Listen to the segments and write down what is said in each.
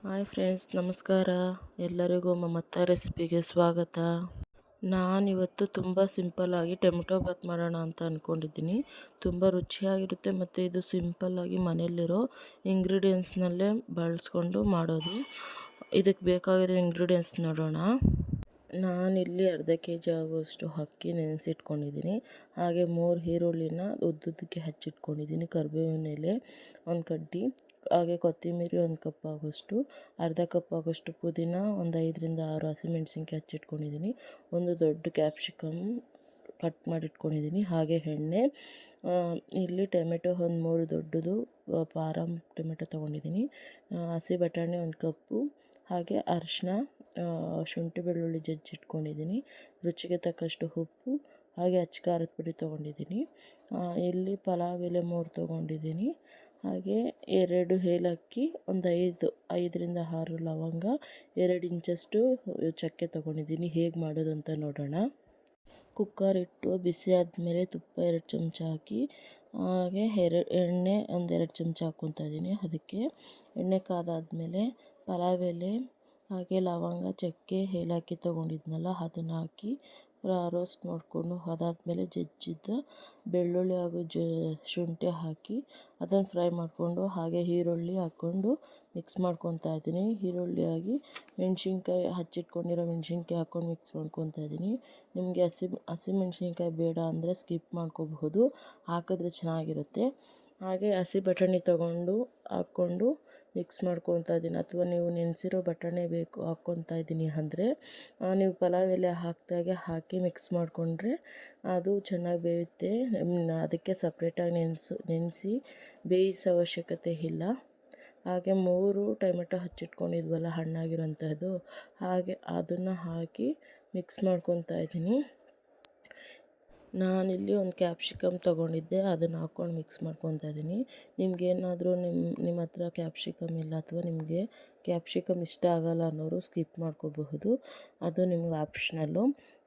Hi friends, ನಮಸ್ಕಾರ. ಎಲ್ಲರಿಗೂ ಮಮತಾ ರೆಸಿಪಿಗೆ ಸ್ವಾಗತ. ನಾನಿವತ್ತು ತುಂಬ ಸಿಂಪಲ್ಲಾಗಿ ಟೊಮೆಟೊ ಬಾತ್ ಮಾಡೋಣ ಅಂತ ಅಂದ್ಕೊಂಡಿದ್ದೀನಿ. ತುಂಬ ರುಚಿಯಾಗಿರುತ್ತೆ ಮತ್ತು ಇದು ಸಿಂಪಲ್ಲಾಗಿ ಮನೆಯಲ್ಲಿರೋ ಇಂಗ್ರೀಡಿಯೆಂಟ್ಸ್ನಲ್ಲೇ ಬಳಸ್ಕೊಂಡು ಮಾಡೋದು. ಇದಕ್ಕೆ ಬೇಕಾಗಿರೋ ಇಂಗ್ರೀಡಿಯೆಂಟ್ಸ್ ನೋಡೋಣ. ನಾನಿಲ್ಲಿ ಅರ್ಧ ಕೆಜಿ ಆಗುವಷ್ಟು ಅಕ್ಕಿ ನೆನೆಸಿಟ್ಕೊಂಡಿದ್ದೀನಿ. ಹಾಗೆ 3 ಈರುಳ್ಳಿನ ಉದ್ದುದ್ದಕ್ಕೆ ಹಚ್ಚಿಟ್ಕೊಂಡಿದ್ದೀನಿ. ಕರಿಬೇವಿನ ಎಲೆ 1 ಕಡ್ಡಿ, ಹಾಗೆ ಕೊತ್ತಂಬರಿ 1 ಕಪ್ ಆಗೋಷ್ಟು, ಅರ್ಧ ಕಪ್ ಆಗೋಷ್ಟು ಪುದೀನ, ಒಂದು 5ರಿಂದ 6 ಹಸಿಮೆಣ್ಸಿನ್ಕಾಯಿ ಹಚ್ಚಿಟ್ಕೊಂಡಿದ್ದೀನಿ. ಒಂದು ದೊಡ್ಡ ಕ್ಯಾಪ್ಸಿಕಮ್ ಕಟ್ ಮಾಡಿಟ್ಕೊಂಡಿದ್ದೀನಿ. ಹಾಗೆ ಎಣ್ಣೆ, ಇಲ್ಲಿ ಟೊಮೆಟೊ ಒಂದು 3 ದೊಡ್ಡದು ಪಾರಮ್ ಟೊಮೆಟೊ ತೊಗೊಂಡಿದ್ದೀನಿ. ಹಸಿ ಬಟಾಣಿ 1 ಕಪ್ಪು, ಹಾಗೆ ಅರಿಶಿನ, ಶುಂಠಿ ಬೆಳ್ಳುಳ್ಳಿ ಜಜ್ಜಿಟ್ಕೊಂಡಿದ್ದೀನಿ. ರುಚಿಗೆ ತಕ್ಕಷ್ಟು ಉಪ್ಪು, ಹಾಗೆ ಅಚ್ಚ ಖಾರದ ಪುಡಿ ತೊಗೊಂಡಿದ್ದೀನಿ. ಇಲ್ಲಿ ಪಲಾವ್ ಎಲೆ 3 ತೊಗೊಂಡಿದ್ದೀನಿ. ಹಾಗೆ 2 ಏಲಕ್ಕಿ, ಒಂದು 5ರಿಂದ 6 ಲವಂಗ, 2 ಇಂಚಷ್ಟು ಚಕ್ಕೆ ತೊಗೊಂಡಿದ್ದೀನಿ. ಹೇಗೆ ಮಾಡೋದು ಅಂತ ನೋಡೋಣ. ಕುಕ್ಕರ್ ಇಟ್ಟು ಬಿಸಿ ಆದಮೇಲೆ ತುಪ್ಪ 2 ಚಮಚ ಹಾಕಿ, ಹಾಗೆ ಎಣ್ಣೆ ಒಂದು 2 ಚಮಚ ಹಾಕ್ಕೊತಾ ಇದ್ದೀನಿ. ಅದಕ್ಕೆ ಎಣ್ಣೆ ಕಾದಾದಮೇಲೆ ಪಲಾವ್ ಎಲೆ, ಹಾಗೆ ಲವಂಗ, ಚಕ್ಕೆ, ಏಲಕ್ಕಿ ತೊಗೊಂಡಿದ್ನಲ್ಲ ಅದನ್ನು ಹಾಕಿ ರೋಸ್ಟ್ ಮಾಡಿಕೊಂಡು, ಅದಾದಮೇಲೆ ಜಜ್ಜಿದ್ದ ಬೆಳ್ಳುಳ್ಳಿ ಹಾಗೂ ಶುಂಠಿ ಹಾಕಿ ಅದನ್ನು ಫ್ರೈ ಮಾಡಿಕೊಂಡು, ಹಾಗೆ ಈರುಳ್ಳಿ ಹಾಕ್ಕೊಂಡು ಮಿಕ್ಸ್ ಮಾಡ್ಕೊತಾ ಇದ್ದೀನಿ. ಈರುಳ್ಳಿ ಆಗಿ ಮೆಣಸಿನ್ಕಾಯಿ ಹಚ್ಚಿಟ್ಕೊಂಡಿರೋ ಮೆಣಸಿನ್ಕಾಯಿ ಹಾಕ್ಕೊಂಡು ಮಿಕ್ಸ್ ಮಾಡ್ಕೊತಾ ಇದ್ದೀನಿ. ನಿಮಗೆ ಹಸಿಮೆಣ್ಸಿನ್ಕಾಯಿ ಬೇಡ ಅಂದರೆ ಸ್ಕಿಪ್ ಮಾಡ್ಕೋಬಹುದು, ಹಾಕಿದ್ರೆ ಚೆನ್ನಾಗಿರುತ್ತೆ. ಹಾಗೆ ಹಸಿ ಬಟಾಣಿ ಹಾಕ್ಕೊಂಡು ಮಿಕ್ಸ್ ಮಾಡ್ಕೊತಾ ಇದ್ದೀನಿ. ಅಥವಾ ನೀವು ನೆನೆಸಿರೋ ಬಟಾಣಿ ಬೇಕು ಹಾಕ್ಕೊತಾ ಇದ್ದೀನಿ ಅಂದರೆ ನೀವು ಪಲಾವ್ ಎಲೆ ಹಾಕಿ ಮಿಕ್ಸ್ ಮಾಡಿಕೊಂಡ್ರೆ ಅದು ಚೆನ್ನಾಗಿ ಬೇಯುತ್ತೆ. ಅದಕ್ಕೆ ಸಪ್ರೇಟಾಗಿ ನೆನೆಸಿ ಬೇಯಿಸೋ ಅವಶ್ಯಕತೆ ಇಲ್ಲ. ಹಾಗೆ 3 ಟೊಮೆಟೊ ಹಚ್ಚಿಟ್ಕೊಂಡಿದ್ವಲ್ಲ ಹಣ್ಣಾಗಿರೋಂಥದ್ದು, ಹಾಗೆ ಅದನ್ನು ಹಾಕಿ ಮಿಕ್ಸ್ ಮಾಡ್ಕೊತಾ ಇದ್ದೀನಿ. ನಾನಿಲ್ಲಿ ಒಂದು ಕ್ಯಾಪ್ಸಿಕಮ್ ತೊಗೊಂಡಿದ್ದೆ, ಅದನ್ನು ಹಾಕ್ಕೊಂಡು ಮಿಕ್ಸ್ ಮಾಡ್ಕೊತಾ ಇದ್ದೀನಿ. ನಿಮಗೇನಾದರೂ ನಿಮ್ಮ ಹತ್ರ ಕ್ಯಾಪ್ಸಿಕಮ್ ಇಲ್ಲ ಅಥವಾ ನಿಮಗೆ ಕ್ಯಾಪ್ಸಿಕಮ್ ಇಷ್ಟ ಆಗಲ್ಲ ಅನ್ನೋರು ಸ್ಕಿಪ್ ಮಾಡ್ಕೋಬಹುದು, ಅದು ನಿಮ್ಗೆ ಆಪ್ಷನಲ್ಲು.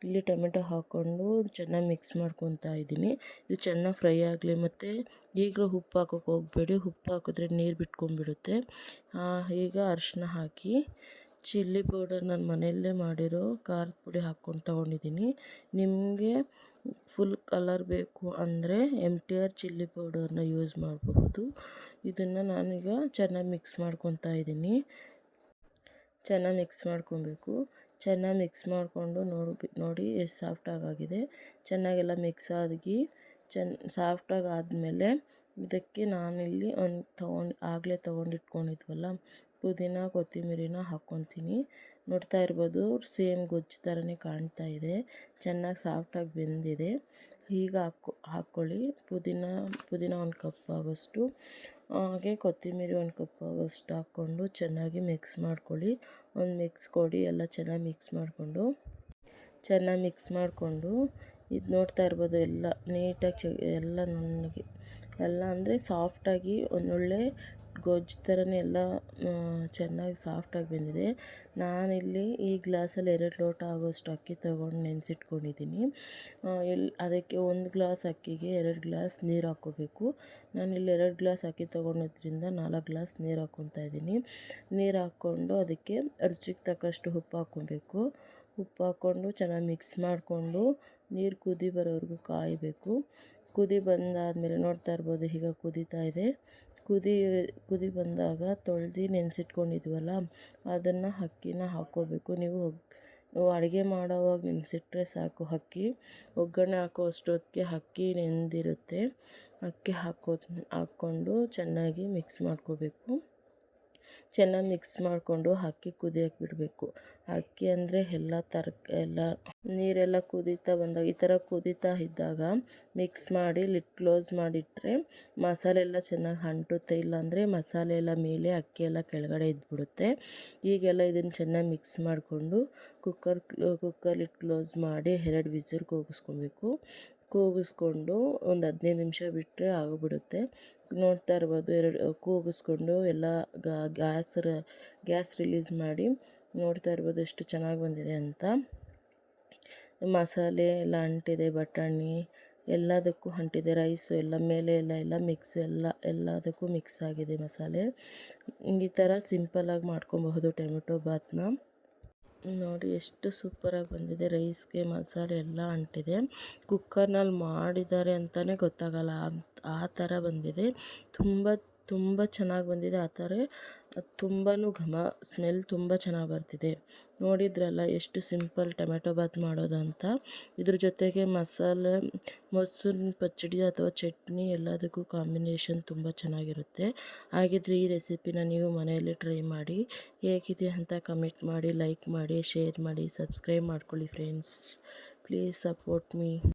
ಇಲ್ಲಿ ಟೊಮೆಟೊ ಹಾಕ್ಕೊಂಡು ಚೆನ್ನಾಗಿ ಮಿಕ್ಸ್ ಮಾಡ್ಕೊತಾ ಇದ್ದೀನಿ. ಇದು ಚೆನ್ನಾಗಿ ಫ್ರೈ ಆಗಲಿ. ಮತ್ತು ಈಗಲೂ ಉಪ್ಪು ಹಾಕೋಕೆ ಹೋಗಬೇಡಿ, ಉಪ್ಪು ಹಾಕಿದ್ರೆ ನೀರು ಬಿಟ್ಕೊಂಡ್ಬಿಡುತ್ತೆ. ಈಗ ಅರಿಶಿನ ಹಾಕಿ, ಚಿಲ್ಲಿ ಪೌಡರ್ ನಾನು ಮನೆಯಲ್ಲೇ ಮಾಡಿರೋ ಖಾರದ ಪುಡಿ ಹಾಕ್ಕೊಂಡು ತೊಗೊಂಡಿದ್ದೀನಿ. ನಿಮಗೆ ಫುಲ್ ಕಲರ್ ಬೇಕು ಅಂದರೆ MTR ಚಿಲ್ಲಿ ಪೌಡರ್ನ ಯೂಸ್ ಮಾಡಬಹುದು. ಇದನ್ನು ನಾನೀಗ ಚೆನ್ನಾಗಿ ಮಿಕ್ಸ್ ಮಾಡ್ಕೊತಾ ಇದ್ದೀನಿ. ಚೆನ್ನಾಗಿ ಮಿಕ್ಸ್ ಮಾಡ್ಕೊಬೇಕು. ಚೆನ್ನಾಗಿ ಮಿಕ್ಸ್ ಮಾಡಿಕೊಂಡು ನೋಡಿ ಎಷ್ಟು ಸಾಫ್ಟಾಗಿದೆ. ಚೆನ್ನಾಗೆಲ್ಲ ಮಿಕ್ಸ್ ಆಗಿ ಸಾಫ್ಟಾಗಿ ಆದಮೇಲೆ ಇದಕ್ಕೆ ನಾನಿಲ್ಲಿ ಆಗಲೇ ತೊಗೊಂಡಿಟ್ಕೊಂಡಿದ್ವಲ್ಲ ಪುದೀನ, ಕೊತ್ತಂಬರಿನ ಹಾಕ್ಕೊತೀನಿ. ನೋಡ್ತಾ ಇರ್ಬೋದು, ಸೇಮ್ ಗೊಜ್ಜು ಥರನೇ ಕಾಣ್ತಾ ಇದೆ. ಚೆನ್ನಾಗಿ ಸಾಫ್ಟಾಗಿ ಬೆಂದಿದೆ. ಈಗ ಹಾಕ್ಕೊಳ್ಳಿ. ಪುದೀನ 1 ಕಪ್ ಆಗೋಷ್ಟು, ಹಾಗೆ ಕೊತ್ತಂಬರಿ 1 ಕಪ್ ಆಗೋಷ್ಟು ಹಾಕ್ಕೊಂಡು ಚೆನ್ನಾಗಿ ಮಿಕ್ಸ್ ಮಾಡ್ಕೊಳ್ಳಿ. ಒಂದು ಮಿಕ್ಸ್ ಕೊಡಿ. ಎಲ್ಲ ಚೆನ್ನಾಗಿ ಮಿಕ್ಸ್ ಮಾಡಿಕೊಂಡು ಇದು ನೋಡ್ತಾ ಇರ್ಬೋದು, ಎಲ್ಲ ನೀಟಾಗಿ ಎಲ್ಲ ನುಣ್ಣಗೆ, ಎಲ್ಲ ಅಂದರೆ ಸಾಫ್ಟಾಗಿ ಒಂದೊಳ್ಳೆ ಗೊಜ್ಜು ಥರನೇ ಎಲ್ಲ ಚೆನ್ನಾಗಿ ಸಾಫ್ಟಾಗಿ ಬೆಂದಿದೆ. ನಾನಿಲ್ಲಿ ಈ ಗ್ಲಾಸಲ್ಲಿ 2 ಲೋಟ ಆಗೋಷ್ಟು ಅಕ್ಕಿ ತೊಗೊಂಡು ನೆನೆಸಿಟ್ಕೊಂಡಿದ್ದೀನಿ. ಅದಕ್ಕೆ 1 ಗ್ಲಾಸ್ ಅಕ್ಕಿಗೆ 2 ಗ್ಲಾಸ್ ನೀರು ಹಾಕ್ಕೋಬೇಕು. ನಾನಿಲ್ಲಿ 2 ಗ್ಲಾಸ್ ಅಕ್ಕಿ ತೊಗೊಂಡಿದ್ರಿಂದ 4 ಗ್ಲಾಸ್ ನೀರು ಹಾಕ್ಕೊತಾ ಇದ್ದೀನಿ. ನೀರು ಹಾಕ್ಕೊಂಡು ಅದಕ್ಕೆ ರುಚಿಗೆ ತಕ್ಕಷ್ಟು ಉಪ್ಪು ಹಾಕ್ಕೊಬೇಕು. ಉಪ್ಪು ಹಾಕ್ಕೊಂಡು ಚೆನ್ನಾಗಿ ಮಿಕ್ಸ್ ಮಾಡಿಕೊಂಡು ನೀರು ಕುದಿ ಬರೋವರೆಗೂ ಕಾಯಬೇಕು. ಕುದಿ ಬಂದಾದಮೇಲೆ ನೋಡ್ತಾ ಇರ್ಬೋದು, ಈಗ ಕುದೀತಾ ಇದೆ. ಕುದಿ ಬಂದಾಗ ತೊಳೆದು ನೆನೆಸಿಟ್ಕೊಂಡಿದ್ವಲ್ಲ ಅದನ್ನು ಅಕ್ಕಿನ ಹಾಕ್ಕೋಬೇಕು. ನೀವು ಅಡುಗೆ ಮಾಡೋವಾಗ ನೆನೆಸಿಟ್ರೆ ಸಾಕು. ಒಗ್ಗರಣೆ ಹಾಕೋ ಅಷ್ಟೊತ್ತಿಗೆ ಅಕ್ಕಿ ನೆಂದಿರುತ್ತೆ. ಅಕ್ಕಿ ಹಾಕ್ಕೊಂಡು ಚೆನ್ನಾಗಿ ಮಿಕ್ಸ್ ಮಾಡ್ಕೋಬೇಕು. ಚೆನ್ನಾಗಿ ಮಿಕ್ಸ್ ಮಾಡಿಕೊಂಡು ಅಕ್ಕಿ ಕುದಿಯೋಕ್ಕೆ ಬಿಡಬೇಕು. ಅಕ್ಕಿ ಅಂದರೆ ಎಲ್ಲ ನೀರೆಲ್ಲ ಕುದೀತಾ ಬಂದಾಗ, ಈ ಥರ ಕುದೀತಾ ಇದ್ದಾಗ ಮಿಕ್ಸ್ ಮಾಡಿ ಲಿಡ್ ಕ್ಲೋಸ್ ಮಾಡಿಟ್ರೆ ಮಸಾಲೆ ಎಲ್ಲ ಚೆನ್ನಾಗಿ ಅಂಟುತ್ತೆ. ಇಲ್ಲಾಂದರೆ ಮಸಾಲೆ ಎಲ್ಲ ಮೇಲೆ, ಅಕ್ಕಿ ಎಲ್ಲ ಕೆಳಗಡೆ ಇದ್ಬಿಡುತ್ತೆ. ಈಗೆಲ್ಲ ಇದನ್ನು ಚೆನ್ನಾಗಿ ಮಿಕ್ಸ್ ಮಾಡಿಕೊಂಡು ಕುಕ್ಕರ್ ಲಿಡ್ ಕ್ಲೋಸ್ ಮಾಡಿ 2 ವಿಸಿಲ್ ಕೂಗಿಸ್ಕೊಂಡು ಒಂದು 15 ನಿಮಿಷ ಬಿಟ್ಟರೆ ಆಗಿಬಿಡುತ್ತೆ. ನೋಡ್ತಾ ಇರ್ಬೋದು, ಕೂಗಿಸ್ಕೊಂಡು ಎಲ್ಲ ಗ್ಯಾಸ್ ರಿಲೀಸ್ ಮಾಡಿ ನೋಡ್ತಾ ಇರ್ಬೋದು ಎಷ್ಟು ಚೆನ್ನಾಗಿ ಬಂದಿದೆ ಅಂತ. ಮಸಾಲೆ ಎಲ್ಲ ಅಂಟಿದೆ, ಬಟಾಣಿ ಎಲ್ಲದಕ್ಕೂ ಅಂಟಿದೆ. ರೈಸು ಎಲ್ಲ ಮೇಲೆ ಎಲ್ಲ ಮಿಕ್ಸು ಎಲ್ಲದಕ್ಕೂ ಮಿಕ್ಸ್ ಆಗಿದೆ ಮಸಾಲೆ. ಈ ಥರ ಸಿಂಪಲ್ಲಾಗಿ ಮಾಡ್ಕೊಬಹುದು ಟೊಮೆಟೊ ಬಾತ್ನ. ನೋಡಿ ಎಷ್ಟು ಸೂಪರಾಗಿ ಬಂದಿದೆ. ರೈಸ್ಗೆ ಮಸಾಲೆ ಎಲ್ಲ ಅಂಟಿದೆ. ಕುಕ್ಕರ್ನಲ್ಲಿ ಮಾಡಿದ್ದಾರೆ ಅಂತಲೇ ಗೊತ್ತಾಗಲ್ಲ, ಆ ಥರ ಬಂದಿದೆ. ತುಂಬ ಚೆನ್ನಾಗಿ ಬಂದಿದೆ. ಆ ಥರ ತುಂಬಾ ಸ್ಮೆಲ್ ತುಂಬ ಚೆನ್ನಾಗಿ ಬರ್ತಿದೆ. ನೋಡಿದ್ರಲ್ಲ ಎಷ್ಟು ಸಿಂಪಲ್ ಟೊಮೆಟೊ ಬಾತ್ ಮಾಡೋದು ಅಂತ. ಇದ್ರ ಜೊತೆಗೆ ಮಸಾಲೆ, ಮೊಸರಿನ ಪಚ್ಚಡಿ ಅಥವಾ ಚಟ್ನಿ ಎಲ್ಲದಕ್ಕೂ ಕಾಂಬಿನೇಷನ್ ತುಂಬ ಚೆನ್ನಾಗಿರುತ್ತೆ. ಹಾಗಿದ್ರೆ ಈ ರೆಸಿಪಿನ ನೀವು ಮನೆಯಲ್ಲಿ ಟ್ರೈ ಮಾಡಿ. ಹೇಗಿದೆ ಅಂತ ಕಮೆಂಟ್ ಮಾಡಿ, ಲೈಕ್ ಮಾಡಿ, ಶೇರ್ ಮಾಡಿ, ಸಬ್ಸ್ಕ್ರೈಬ್ ಮಾಡ್ಕೊಳ್ಳಿ ಫ್ರೆಂಡ್ಸ್. Please support me.